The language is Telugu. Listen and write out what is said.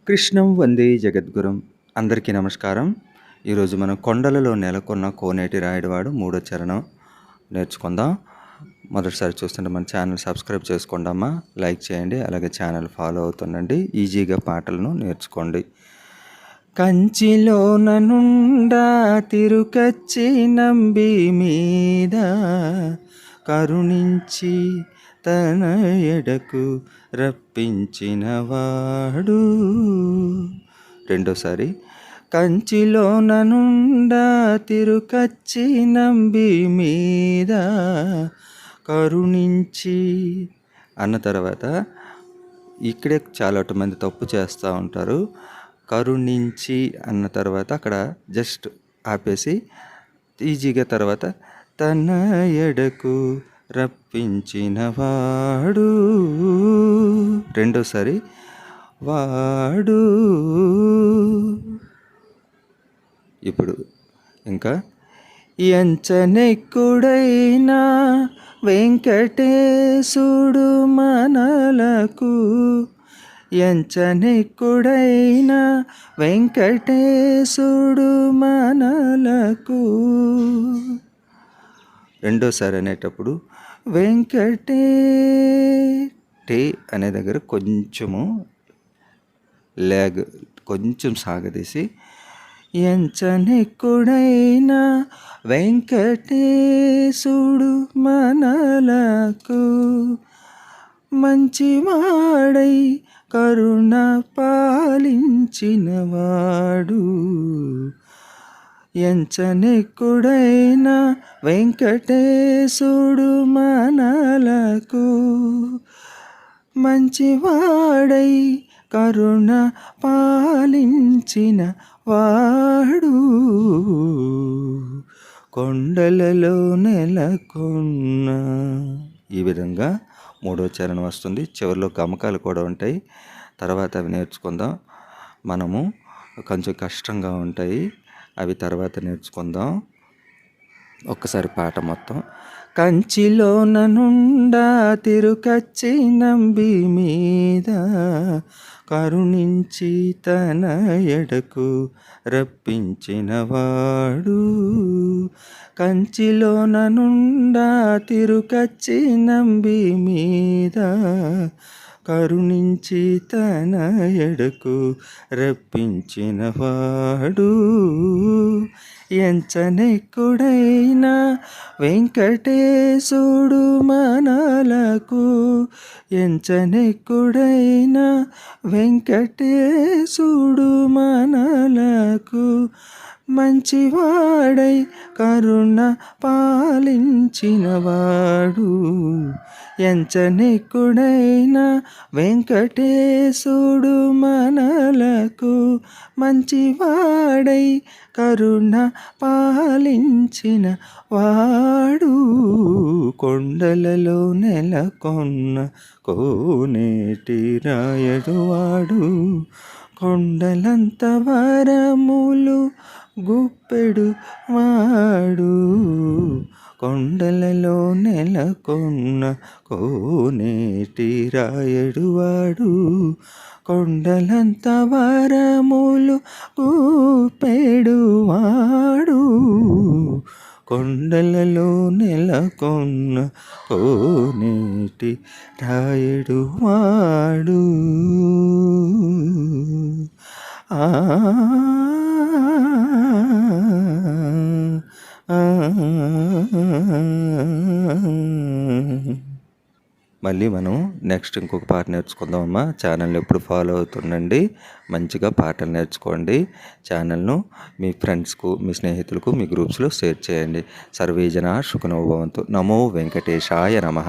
కృష్ణం వందే జగద్గురుం. అందరికీ నమస్కారం. ఈరోజు మనం కొండలలో నెలకొన్న కోనేటి రాయుడివాడు మూడో చరణం నేర్చుకుందాం. మొదటిసారి చూస్తుంటే మన ఛానల్ సబ్స్క్రైబ్ చేసుకోండి అమ్మా, లైక్ చేయండి, అలాగే ఛానల్ ఫాలో అవుతుండండి. ఈజీగా పాటలను నేర్చుకోండి. కంచిలోన నుండా తిరుకచ్చి నంబి మీద కరుణించి తన ఎడకు రప్పించినవాడు. రెండోసారి. కంచిలోన నుండా తిరుకచ్చి నంబి మీద కరుణించి అన్న తర్వాత ఇక్కడే చాలా మంది తప్పు చేస్తూ ఉంటారు. కరుణించి అన్న తర్వాత అక్కడ జస్ట్ ఆపేసి ఈజీగా తర్వాత తన ఎడకు రప్పించినవాడు. రెండోసారి వాడు. ఇప్పుడు ఇంకా ఎంచనెక్కుడైనా వెంకటేశుడు మనలకు, ఎంచనెక్కుడైనా వెంకటేశుడు మనలకు. రెండోసారి అనేటప్పుడు వెంకటే టే అనే దగ్గర కొంచెము కొంచెం సాగదీసి ఎంచనెక్కుడైనా వెంకటేశుడు మనలకు మంచివాడై కరుణ పాలించినవాడు. ఎంచనెక్కుడైనా వెంకటేశుడు మనలకు మంచివాడై కరుణ పాలించిన వాడు. కొండలలో నెలకొన్న. ఈ విధంగా మూడో చరణం వస్తుంది. చివరిలో గమకాలు కూడా ఉంటాయి. తర్వాత అవి నేర్చుకుందాం. మనము కొంచెం కష్టంగా ఉంటాయి, అవి తర్వాత నేర్చుకుందాం. ఒక్కసారి పాట మొత్తం. కంచిలోన నుండా తిరుకచ్చి నంబి మీద కరుణించి తన ఎడకు రప్పించినవాడు. కంచిలోన నుండా తిరుకచ్చి నంబి మీద కరుణించి తన ఎడకు రప్పించినవాడు. ఎంచనెక్కుడైనా వెంకటేశుడు మనలకు, ఎంచనెక్కుడైనా వెంకటేశుడు మనలకు మంచివాడై కరుణ పాలించినవాడు. ఎంచనెక్కుడైనా వెంకటేశుడు మనలకు మంచివాడై కరుణ పాలించిన వాడు. కొండలలో నెలకొన్న కోనేటి రాయుడివాడు కొండలంత వరములు గుప్పెడు వాడు. కొండలలో నెలకొన్న కోనేటి రాయుడివాడు కొండలంత వరములు గుప్పెడు వాడు. కొండలలో నెలకొన్న కోనేటి రాయుడివాడు. మళ్ళీ మనం నెక్స్ట్ ఇంకొక పాట నేర్చుకుందామమ్మా. ఛానల్ని ఎప్పుడు ఫాలో అవుతుండండి, మంచిగా పాటలు నేర్చుకోండి. ఛానల్ను మీ ఫ్రెండ్స్కు, మీ స్నేహితులకు, మీ గ్రూప్స్లో షేర్ చేయండి. సర్వే జనా సుఖినో భవంతు. నమో వెంకటేశాయ నమః.